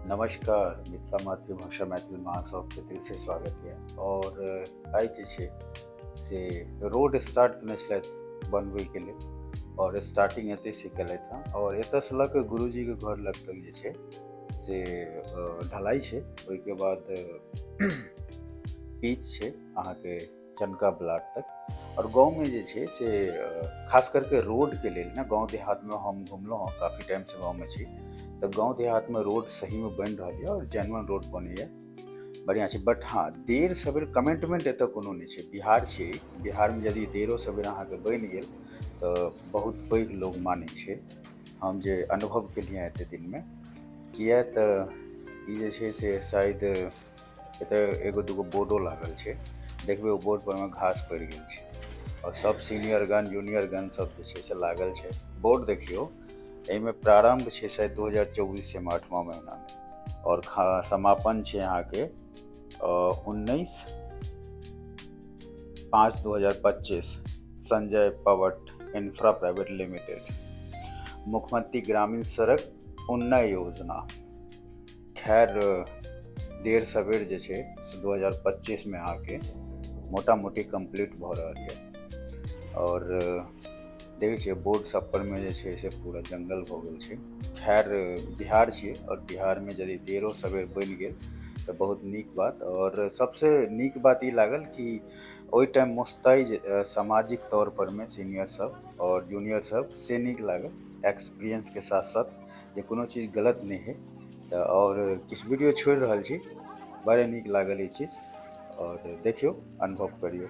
नमस्कार मिथिला मातृभाषा मैथिल महासभके दिल से स्वागत है। और आइ जे छै से रोड स्टार्ट केने छलथि बनबैके लेल और स्टार्टिंग एतै से केलथि हँ। और एतऽसँ लऽ कऽ गुरुजीके घर लग तक जे छै से ढलाइ छै। ओहिके बाद पिच छै अहाँके चनका ब्लाक तक। और गाँव में जे छै से खास करके रोड के लेल ना, गाँव देहात में हम घुमलहुँ हँ, काफ़ी टाइम से गाँव में छी, तो गाँव देहात में रोड सही में बन रहा है और जेन्युइन रोड बनैया, बढ़िया छै। बट हाँ, देर सवेर कमेंटमेंट एतऽ कोनो नहीं छै। बिहार छै, बिहार में यदि देरो सवेर अहाँके बनि गेल तो बहुत पैघ लोग मानै छै। हम जे अनुभव केलिए एते दिन में, किया तऽ ई जे छै से शायद एतऽ एगो दूगो बोर्डो लागल छै, देखबै ओ बोर्ड पर में घास पड़ि गेल छै और सब सीनियर गन जूनियर गन सब जे छै से लागल छै। बोर्ड देखियो, एहिमे प्रारंभ छै शायद 2024 से 8वां महीना में और समापन छै अहाँके 19/5/2025 संजय पवट इंफ्रा प्राइवेट लिमिटेड, मुख्यमंत्री ग्रामीण सड़क उन्नयन योजना। खैर देर सवेर जे छै से 2025 में आके मोटा मोटी कंप्लीट भ रहल है। और देखै छियै बोर्ड सब पर में जे छै से पूरा जंगल भ गेल छै। खैर बिहार छियै और बिहार में यदि देरो सवेर बनि गेल तो बहुत नीक बात। और सबसे नीक बात ई लागल कि ओहि टाइम मुस्तैद सामाजिक तौर पर में सीनियर सब और जूनियर सब से नीक लागल। एक्सपीरियंस के साथ साथ जे कोनो चीज गलत नहीं है। और किछु वीडियो छोड़ि रहल छी, बड़े नीक लागल ई चीज, और देखियो अनुभव करियो।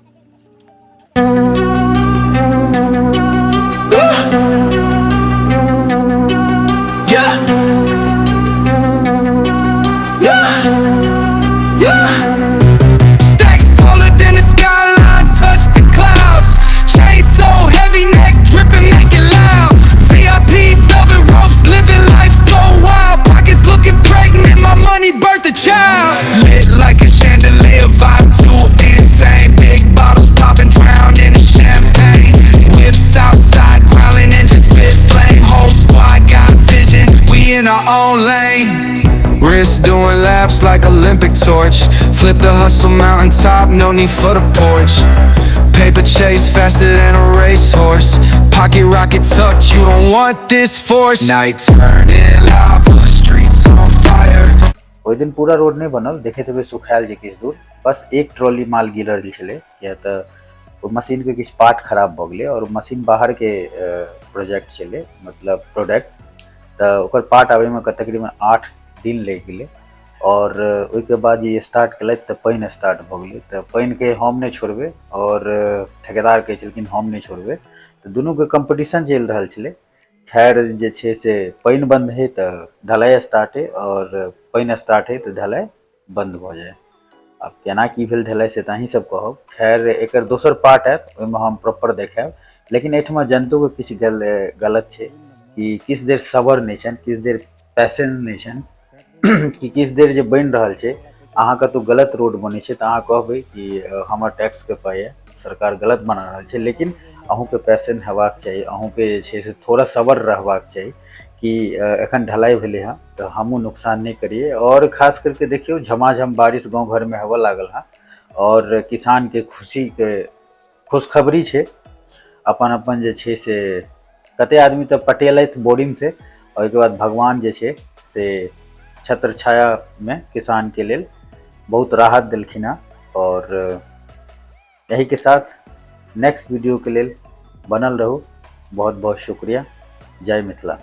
Stacks taller than the skyline, touch the clouds. Chain so heavy, neck dripping, make it loud. VIP velvet ropes, living life so wild. Pockets looking pregnant, my money birthed a child. Lit like a chandelier, vibe too insane. Big bottles popping, drown in the champagne. Whips outside, growling engines spit flame. Whole squad got vision, we in our own lane. Wrist doing laps like Olympic torch. Flip the hustle mountaintop, no need for the porch. Paper chase faster than a racehorse. Pocket rocket tucked, you don't want this force. Night turning lava, streets on fire. ओहि दिन पूरा road नहीं बनल, देखे थे सुखायल जे किछु दूर, बस एक ट्रॉली माल गिरल छलै, किया तऽ वो मशीन के किछु पार्ट खराब भ गेलै और मशीन बाहर के प्रोजेक्ट छलै, मतलब प्रोडक्ट, तऽ ओकर पार्ट आबै में तकरीबन 8 दिन लागि गेलै। और ओहिके बाद ये स्टार्ट केलथि तऽ पानि स्टार्ट भ गेलै, तऽ पानिके हम नहीं छोड़बै और ठेकेदार कहै छलखिन हम नहीं छोड़बै, तऽ दुनूके कंपटीशन चलि रहल छलै। खैर जे छै से पानि बंद है तऽ ढलाई स्टार्ट है, और पानि स्टार्ट है तऽ ढलाई बंद भ जाए। अब केना की भेल ढलाई से तऽ अहीं सब कहब। खैर एकर दोसर पार्ट आयत, ओहिमे हम प्रॉपर देखायब। लेकिन एहिठमा जनतो के किछु गलत छै कि किछु देर सबर नहीं छनि, किछु देर पैसेंस नहीं छनि कि किछु देर जे बनि रहल छै, अहाँ कतौ गलत रोड बनै छै तऽ अहाँ कहबै कि हमर टैक्स के पाइ है, सरकार गलत बना रहल छै। लेकिन अहूँके पैसेंस हेबाक चाही, अहूँके जे छै से थोड़ा सबर रहबाक चाही कि एखन ढलाई भेलै हँ तऽ हमहूँ नुकसान नहीं करिए। और खास करके देखियो झमाझम बारिश गाँव घर में हेबऽ लागल हँ, और किसान के खुशी के खुशखबरी छै। अपन अपन जे छै से कते आदमी तऽ पटेलथि बोरिंग से, और ओहिके बाद भगवान जे छै से छत्र छाया में किसान के लेल बहुत राहत दिलखिन हँ। और यही के साथ नेक्स्ट वीडियो के लेल बनल रहू। बहुत बहुत शुक्रिया। जय मिथिला।